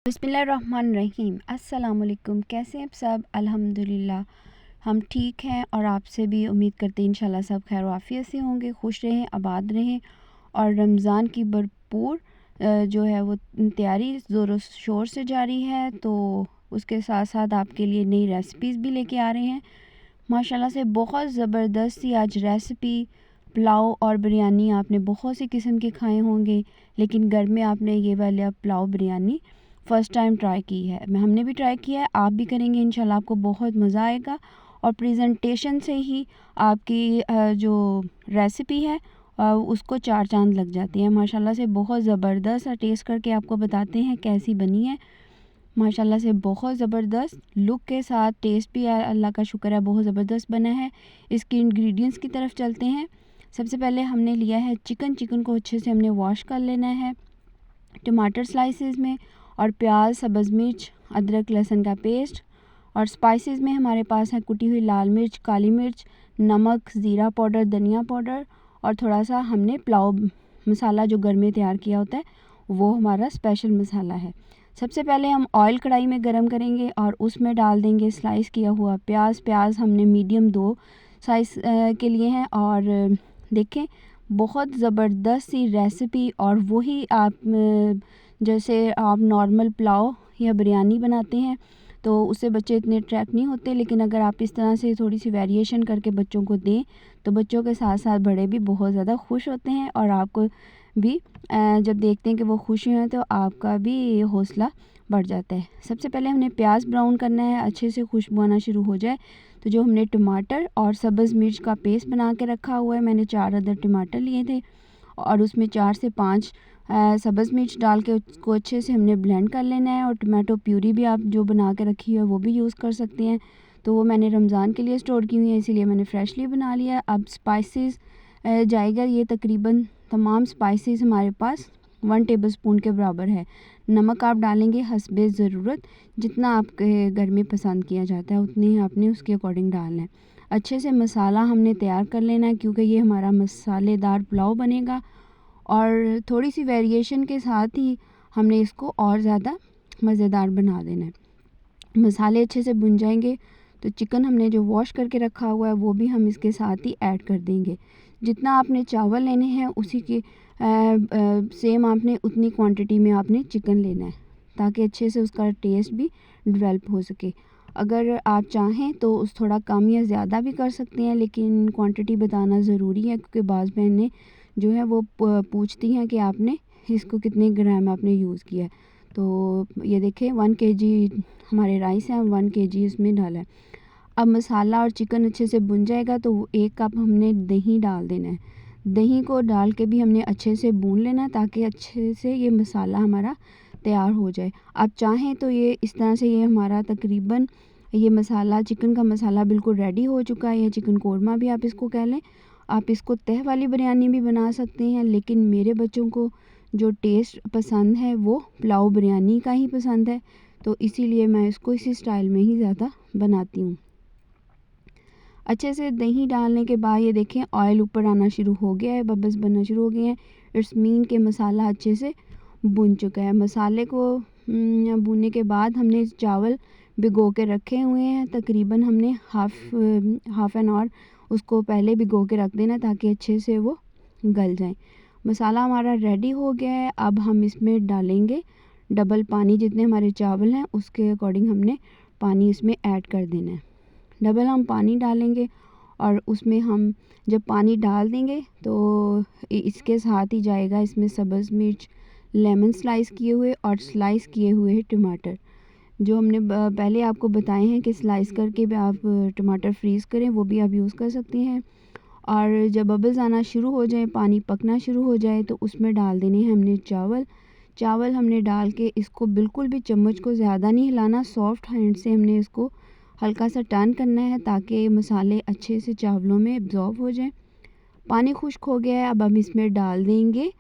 बिस्मिल्लाहिर्रहमानिर्रहीम। अस्सलाम वालेकुम। कैसे हैं आप सब? अल्हम्दुलिल्लाह हम ठीक हैं और आपसे भी उम्मीद करते हैं इंशाल्लाह सब खैर आफियत से होंगे, खुश रहें, आबाद रहें और रमज़ान की भरपूर जो है वो तैयारी ज़ोरों शोर से जारी है। तो उसके साथ साथ आपके लिए नई रेसिपीज़ भी लेके आ रहे हैं माशाल्लाह से। बहुत ज़बरदस्त सी आज रेसिपी पुलाव और बिरयानी आपने बहुत सी किस्म के खाए होंगे, लेकिन घर में आपने ये वाला pulao biryani first time try की है। हमने भी ट्राई किया है, आप भी करेंगे इंशाल्लाह, आपको बहुत मज़ा आएगा। और प्रेजेंटेशन से ही आपकी जो रेसिपी है उसको चार चांद लग जाते हैं माशाल्लाह से। बहुत ज़बरदस्त सा टेस्ट करके आपको बताते हैं कैसी बनी है। माशाल्लाह से बहुत ज़बरदस्त लुक के साथ, टेस्ट भी अल्लाह का शुक्र है बहुत ज़बरदस्त बना है। इसके इंग्रेडिएंट्स की तरफ चलते हैं। सबसे पहले हमने लिया है चिकन को अच्छे से हमने वॉश कर लेना है टमाटर स्लाइसेस में, और प्याज, सब्ज़ मिर्च, अदरक लहसुन का पेस्ट, और स्पाइसेस में हमारे पास है कुटी हुई लाल मिर्च, काली मिर्च, नमक, ज़ीरा पाउडर, धनिया पाउडर, और थोड़ा सा हमने पुलाव मसाला जो घर में तैयार किया होता है वो हमारा स्पेशल मसाला है। सबसे पहले हम ऑयल कढ़ाई में गरम करेंगे और उसमें डाल देंगे स्लाइस किया हुआ प्याज हमने मीडियम 2 साइज़ के लिए हैं। और देखें बहुत ज़बरदस्त सी रेसिपी, और वही आप जैसे आप नॉर्मल पुलाव या बिरयानी बनाते हैं तो उससे बच्चे इतने अट्रैक्ट नहीं होते, लेकिन अगर आप इस तरह से थोड़ी सी वेरिएशन करके बच्चों को दें तो बच्चों के साथ साथ बड़े भी बहुत ज़्यादा खुश होते हैं, और आपको भी जब देखते हैं कि वो खुश हैं तो आपका भी हौसला बढ़ जाता है। सबसे पहले हमने प्याज ब्राउन करना है, अच्छे से खुशबू आना शुरू हो जाए तो जो हमने टमाटर और सब्ज़ मिर्च का पेस्ट बना के रखा हुआ है, मैंने 4 अदर टमाटर लिए थे और उसमें 4 से 5 सब्ज़ मिर्च डाल के उसको अच्छे से हमने ब्लेंड कर लेना है। और टमाटो प्यूरी भी आप जो बना के रखी है वो भी यूज़ कर सकते हैं, तो वो मैंने रमज़ान के लिए स्टोर की हुई है इसीलिए मैंने फ्रेशली बना लिया। अब स्पाइसेस जाएगा, ये तकरीबन तमाम स्पाइसेस हमारे पास 1 टेबलस्पून के बराबर है। नमक आप डालेंगे हस्बे ज़रूरत, जितना आपके घर में पसंद किया जाता है उतने ही आपने उसके अकॉर्डिंग डालना है। अच्छे से मसाला हमने तैयार कर लेना है क्योंकि ये हमारा मसालेदार पुलाव बनेगा, और थोड़ी सी वेरिएशन के साथ ही हमने इसको और ज़्यादा मज़ेदार बना देना है। मसाले अच्छे से भुन जाएंगे तो चिकन हमने जो वॉश करके रखा हुआ है वो भी हम इसके साथ ही ऐड कर देंगे। जितना आपने चावल लेने हैं उसी के सेम आपने उतनी क्वांटिटी में आपने चिकन लेना है ताकि अच्छे से उसका टेस्ट भी डेवलप हो सके। अगर आप चाहें तो उस थोड़ा कम या ज़्यादा भी कर सकते हैं, लेकिन क्वांटिटी बताना ज़रूरी है क्योंकि बाज़ बहनें जो है वो पूछती हैं कि आपने इसको कितने ग्राम आपने यूज़ किया है। तो ये देखें 1 केजी हमारे राइस हैं, 1 केजी इसमें डाला है। अब मसाला और चिकन अच्छे से भुन जाएगा तो 1 कप हमने दही डाल देना है। दही को डाल के भी हमने अच्छे से भून लेना ताकि अच्छे से ये मसाला हमारा तैयार हो जाए। आप चाहें तो ये इस तरह से ये हमारा तकरीबन ये मसाला चिकन का मसाला बिल्कुल रेडी हो चुका है, या चिकन कोरमा भी आप इसको कह लें। आप इसको तह वाली बिरयानी भी बना सकते हैं, लेकिन मेरे बच्चों को जो टेस्ट पसंद है वो पुलाव बिरयानी का ही पसंद है, तो इसीलिए मैं इसको इसी स्टाइल में ही ज़्यादा बनाती हूँ। अच्छे से दही डालने के बाद ये देखें ऑयल ऊपर आना शुरू हो गया है, बबल्स बनना शुरू हो गए हैं। इट्स मीन के मसाला अच्छे से भुन चुका है। मसाले को भुनने के बाद हमने चावल भिगो के रखे हुए हैं, तकरीबन हमने हाफ़ एन आवर उसको पहले भिगो के रख देना ताकि अच्छे से वो गल जाए। मसाला हमारा रेडी हो गया है। अब हम इसमें डालेंगे डबल पानी, जितने हमारे चावल हैं उसके अकॉर्डिंग हमने पानी इसमें ऐड कर देना है। डबल हम पानी डालेंगे और उसमें हम जब पानी डाल देंगे तो इसके साथ ही जाएगा इसमें सब्ज़ मिर्च, लेमन स्लाइस किए हुए और स्लाइस किए हुए टमाटर, जो हमने पहले आपको बताए हैं कि स्लाइस करके भी आप टमाटर फ्रीज़ करें, वो भी आप यूज़ कर सकते हैं। और जब बबल्स आना शुरू हो जाए, पानी पकना शुरू हो जाए तो उसमें डाल देने हैं हमने चावल हमने डाल के इसको बिल्कुल भी चम्मच को ज़्यादा नहीं हिलाना, सॉफ्ट हैंड से हमने इसको हल्का सा टर्न करना है ताकि मसाले अच्छे से चावलों में एब्ज़ॉर्ब हो जाएं। पानी खुश्क हो गया है, अब हम इसमें डाल देंगे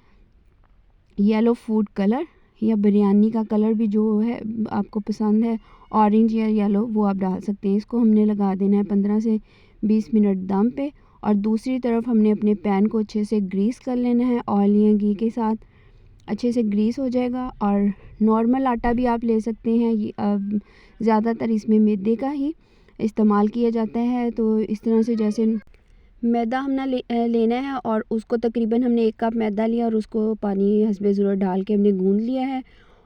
येलो फूड कलर, या बिरयानी का कलर भी जो है आपको पसंद है, ऑरेंज या येलो, वो आप डाल सकते हैं। इसको हमने लगा देना है 15 से 20 मिनट दम पे, और दूसरी तरफ हमने अपने पैन को अच्छे से ग्रीस कर लेना है ऑयल या घी के साथ। अच्छे से ग्रीस हो जाएगा। और नॉर्मल आटा भी आप ले सकते हैं, ये ज़्यादातर इसमें मैदे का ही इस्तेमाल किया जाता है। तो इस तरह से जैसे मैदा लेना है और उसको तकरीबन हमने 1 कप मैदा लिया और उसको पानी हस्बे ज़रूरत डाल के हमने गूँध लिया है।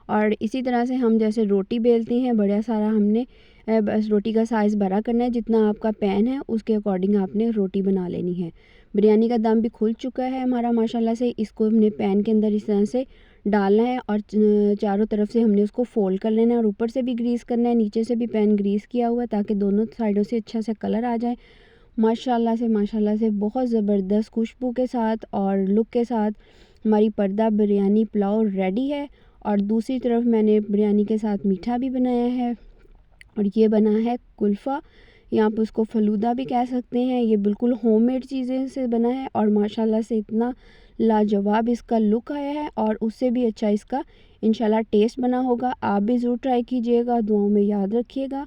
और इसी तरह से हम जैसे रोटी बेलते हैं, बड़ा सारा हमने बस रोटी का साइज़ बड़ा करना है, जितना आपका पैन है उसके अकॉर्डिंग आपने रोटी बना लेनी है। बिरयानी का दम भी खुल चुका है हमारा माशाल्लाह से। इसको हमने पैन के अंदर इस तरह से डालना है और चारों तरफ से हमने उसको फ़ोल्ड कर लेना है और ऊपर से भी ग्रीस करना है, नीचे से भी पैन ग्रीस किया हुआ है ताकि दोनों साइडों से अच्छा सा कलर आ जाए। माशाल्लाह से बहुत ज़बरदस्त खुशबू के साथ और लुक के साथ हमारी पर्दा बिरयानी पुलाव रेडी है। और दूसरी तरफ मैंने बिरयानी के साथ मीठा भी बनाया है और ये बना है कुल्फ़ा, या आप उसको फ़लूदा भी कह सकते हैं। ये बिल्कुल होममेड चीज़ें से बना है और माशाल्लाह से इतना लाजवाब इसका लुक आया है और उससे भी अच्छा इसका इंशाल्लाह टेस्ट बना होगा। आप भी ज़रूर ट्राई कीजिएगा, दुआओं में याद रखिएगा।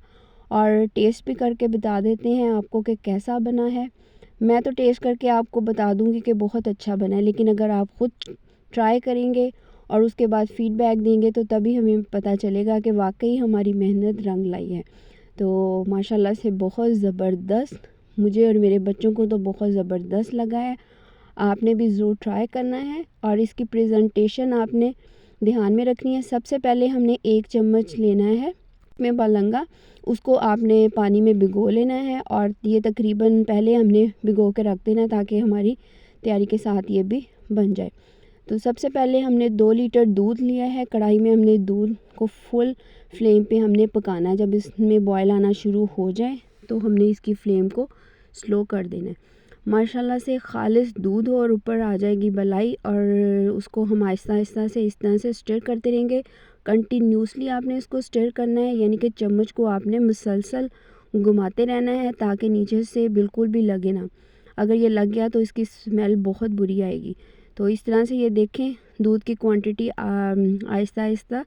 और टेस्ट भी करके बता देते हैं आपको कि कैसा बना है। मैं तो टेस्ट करके आपको बता दूंगी कि बहुत अच्छा बना है, लेकिन अगर आप ख़ुद ट्राई करेंगे और उसके बाद फ़ीडबैक देंगे तो तभी हमें पता चलेगा कि वाकई हमारी मेहनत रंग लाई है। तो माशाल्लाह से बहुत ज़बरदस्त, मुझे और मेरे बच्चों को तो बहुत ज़बरदस्त लगा है। आपने भी ज़रूर ट्राई करना है और इसकी प्रेजेंटेशन आपने ध्यान में रखनी है। सबसे पहले हमने 1 चम्मच लेना है में बलंगा, उसको आपने पानी में भिगो लेना है और ये तकरीबन पहले हमने भिगो के रख देना है ताकि हमारी तैयारी के साथ ये भी बन जाए। तो सबसे पहले हमने 2 लीटर दूध लिया है। कढ़ाई में हमने दूध को फुल फ्लेम पे हमने पकाना है। जब इसमें बॉयल आना शुरू हो जाए तो हमने इसकी फ्लेम को स्लो कर देना है। माशाल्लाह से खालिस दूध हो और ऊपर आ जाएगी मलाई और उसको हम आहिस्ता आहिस्ता से इस तरह से स्टर करते रहेंगे। कंटिन्यूसली आपने इसको स्टर करना है, यानी कि चम्मच को आपने मुसलसल घुमाते रहना है ताकि नीचे से बिल्कुल भी लगे ना। अगर ये लग गया तो इसकी स्मेल बहुत बुरी आएगी। तो इस तरह से ये देखें, दूध की क्वांटिटी आहिस्ता आहिस्ता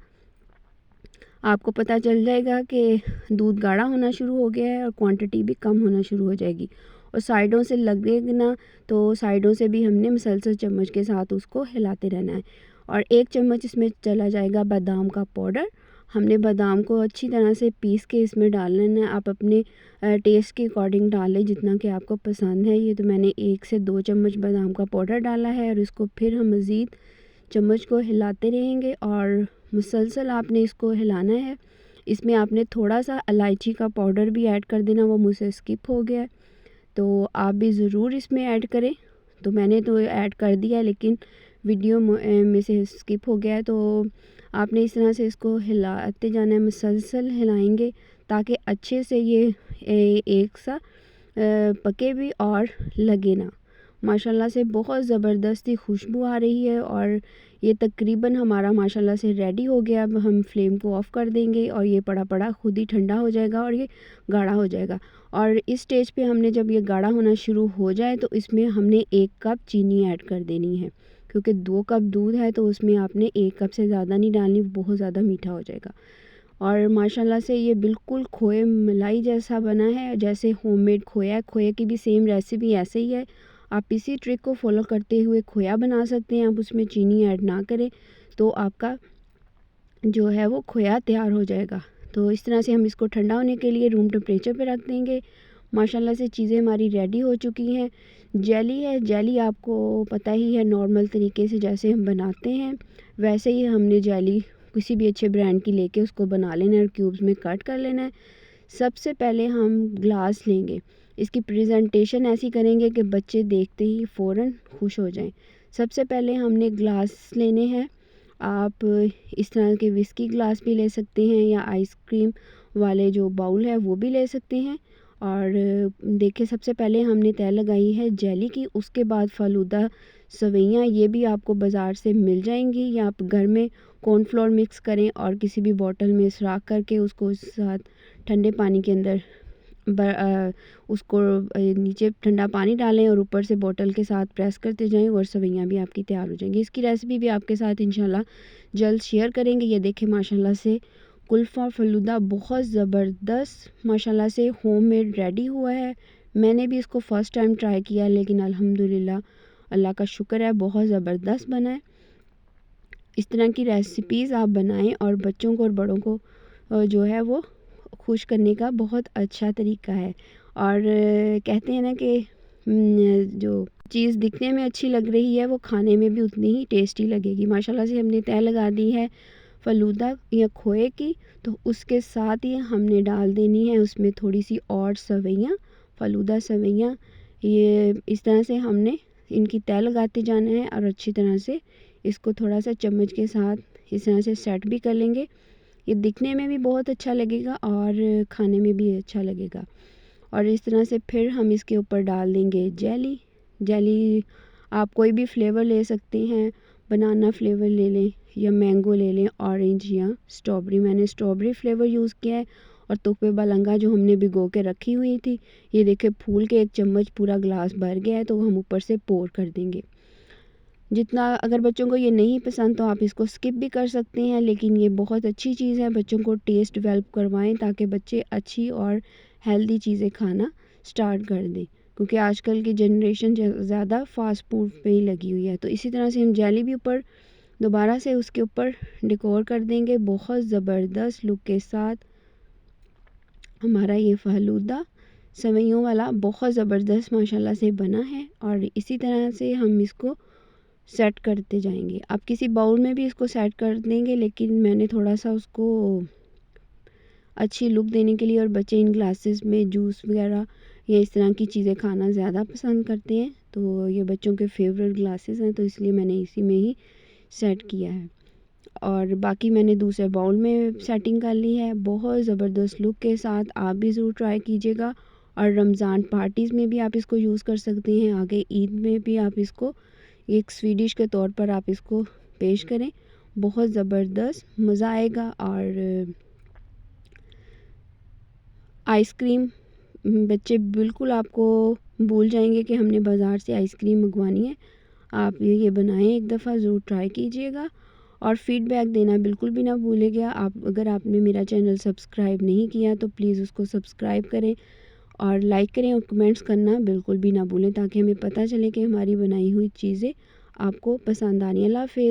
आपको पता चल जाएगा कि दूध गाढ़ा होना शुरू हो गया है और क्वांटिटी भी कम होना शुरू हो जाएगी। और साइडों से लगेगा ना तो साइडों से भी हमने मुसलसल चम्मच के साथ उसको हिलाते रहना है। और 1 चम्मच इसमें चला जाएगा बादाम का पाउडर। हमने बादाम को अच्छी तरह से पीस के इसमें डाल लेना है। आप अपने टेस्ट के अकॉर्डिंग डाल लें जितना कि आपको पसंद है। ये तो मैंने 1 से 2 चम्मच बादाम का पाउडर डाला है और इसको फिर हम मज़ीद चम्मच को हिलाते रहेंगे और मुसलसल आपने इसको हिलाना है। इसमें आपने थोड़ा सा इलायची का पाउडर भी ऐड कर देना, वो मुझसे स्किप हो गया, तो आप भी ज़रूर इसमें ऐड करें। तो मैंने तो ऐड कर दिया लेकिन वीडियो में से स्किप हो गया है। तो आपने इस तरह से इसको हिलाते जाना है, मुसलसल हिलाएंगे ताकि अच्छे से ये एक सा पके भी और लगे ना। माशाल्लाह से बहुत ज़बरदस्ती खुशबू आ रही है और ये तकरीबन हमारा माशाल्लाह से रेडी हो गया। अब हम फ्लेम को ऑफ़ कर देंगे और ये पड़ा पड़ा खुद ही ठंडा हो जाएगा और ये गाढ़ा हो जाएगा। और इस स्टेज पे हमने जब ये गाढ़ा होना शुरू हो जाए तो इसमें हमने 1 कप चीनी ऐड कर देनी है, क्योंकि 2 कप दूध है तो उसमें आपने 1 कप से ज़्यादा नहीं डालनी, बहुत ज़्यादा मीठा हो जाएगा। और माशाल्लाह से ये बिल्कुल खोए मलाई जैसा बना है, जैसे होममेड खोया है। खोए की भी सेम रेसिपी ऐसे ही है। आप इसी ट्रिक को फॉलो करते हुए खोया बना सकते हैं। आप उसमें चीनी ऐड ना करें तो आपका जो है वो खोया तैयार हो जाएगा। तो इस तरह से हम इसको ठंडा होने के लिए रूम टेम्परेचर पे रख देंगे। माशाल्लाह से चीज़ें हमारी रेडी हो चुकी हैं। जेली है, जेली आपको पता ही है नॉर्मल तरीके से जैसे हम बनाते हैं वैसे ही हमने जेली किसी भी अच्छे ब्रांड की लेके उसको बना लेना है और क्यूब्स में कट कर लेना है। सबसे पहले हम ग्लास लेंगे, इसकी प्रेजेंटेशन ऐसी करेंगे कि बच्चे देखते ही फ़ौरन खुश हो जाएं। सबसे पहले हमने ग्लास लेने हैं। आप इस तरह के विस्की ग्लास भी ले सकते हैं या आइसक्रीम वाले जो बाउल है वो भी ले सकते हैं। और देखिए सबसे पहले हमने तय लगाई है जेली की, उसके बाद फ़लूदा सवैयाँ ये भी आपको बाज़ार से मिल जाएंगी, या आप घर में कॉर्नफ्लोर मिक्स करें और किसी भी बॉटल में सुराख करके उसको उस साथ ठंडे पानी के अंदर उसको नीचे ठंडा पानी डालें और ऊपर से बॉटल के साथ प्रेस करते जाएं और सवैयाँ भी आपकी तैयार हो जाएंगी। इसकी रेसिपी भी आपके साथ इंशाल्लाह जल्द शेयर करेंगे। ये देखें माशाल्लाह से कुल्फ़ा फ़लूदा बहुत ज़बरदस्त माशाल्लाह से होममेड रेडी हुआ है। मैंने भी इसको फ़र्स्ट टाइम ट्राई किया लेकिन अल्हम्दुलिल्लाह अल्लाह का शुक्र है बहुत ज़बरदस्त बना है। इस तरह की रेसिपीज़ आप बनाएं और बच्चों को और बड़ों को जो है वो खुश करने का बहुत अच्छा तरीका है। और कहते हैं ना कि जो चीज़ दिखने में अच्छी लग रही है वो खाने में भी उतनी ही टेस्टी लगेगी। माशाल्लाह से हमने तय लगा दी है फ़लूदा या खोए की, तो उसके साथ ही हमने डाल देनी है उसमें थोड़ी सी और सवैयाँ, फ़लूदा सवैयाँ। ये इस तरह से हमने इनकी तय लगाते जाना है और अच्छी तरह से इसको थोड़ा सा चम्मच के साथ इस तरह से सेट भी कर लेंगे। ये दिखने में भी बहुत अच्छा लगेगा और खाने में भी अच्छा लगेगा। और इस तरह से फिर हम इसके ऊपर डाल देंगे जेली। जेली आप कोई भी फ्लेवर ले सकते हैं, बनाना फ्लेवर ले लें या मैंगो ले लें, ऑरेंज या स्ट्रॉबेरी। मैंने स्ट्रॉबेरी फ्लेवर यूज़ किया है। और तुक बलंगा जो हमने भिगो के रखी हुई थी, ये देखिए फूल के 1 चम्मच पूरा ग्लास भर गया है, तो हम ऊपर से पोर कर देंगे। जितना अगर बच्चों को ये नहीं पसंद तो आप इसको स्किप भी कर सकते हैं, लेकिन ये बहुत अच्छी चीज़ है। बच्चों को टेस्ट डेवलप करवाएं ताकि बच्चे अच्छी और हेल्दी चीज़ें खाना स्टार्ट कर दें, क्योंकि आजकल की जनरेशन ज़्यादा फास्ट फूड पे ही लगी हुई है। तो इसी तरह से हम जेली भी ऊपर दोबारा से उसके ऊपर डेकोर कर देंगे बहुत ज़बरदस्त लुक के साथ। हमारा ये फ़लूदा सेवइयों वाला बहुत ज़बरदस्त माशाल्लाह से बना है। और इसी तरह से हम इसको सेट करते जाएंगे। आप किसी बाउल में भी इसको सेट कर देंगे, लेकिन मैंने थोड़ा सा उसको अच्छी लुक देने के लिए, और बच्चे इन ग्लासेस में जूस वगैरह या इस तरह की चीज़ें खाना ज़्यादा पसंद करते हैं, तो ये बच्चों के फेवरेट ग्लासेस हैं, तो इसलिए मैंने इसी में ही सेट किया है। और बाकी मैंने दूसरे बाउल में सेटिंग कर ली है बहुत ज़बरदस्त लुक के साथ। आप भी ज़रूर ट्राई कीजिएगा। और रमज़ान पार्टीज़ में भी आप इसको यूज़ कर सकते हैं, आगे ईद में भी आप इसको एक स्वीट डिश के तौर पर आप इसको पेश करें, बहुत ज़बरदस्त मज़ा आएगा। और आइसक्रीम बच्चे बिल्कुल आपको भूल जाएंगे कि हमने बाज़ार से आइसक्रीम मंगवानी है। आप ये बनाएं, एक दफ़ा ज़रूर ट्राई कीजिएगा और फ़ीडबैक देना बिल्कुल भी ना भूलिएगा। अगर आपने मेरा चैनल सब्सक्राइब नहीं किया तो प्लीज़ उसको सब्सक्राइब करें और लाइक करें और कमेंट्स करना बिल्कुल भी ना भूलें, ताकि हमें पता चले कि हमारी बनाई हुई चीज़ें आपको पसंद आनी है। अल्लाह हाफ़िज़।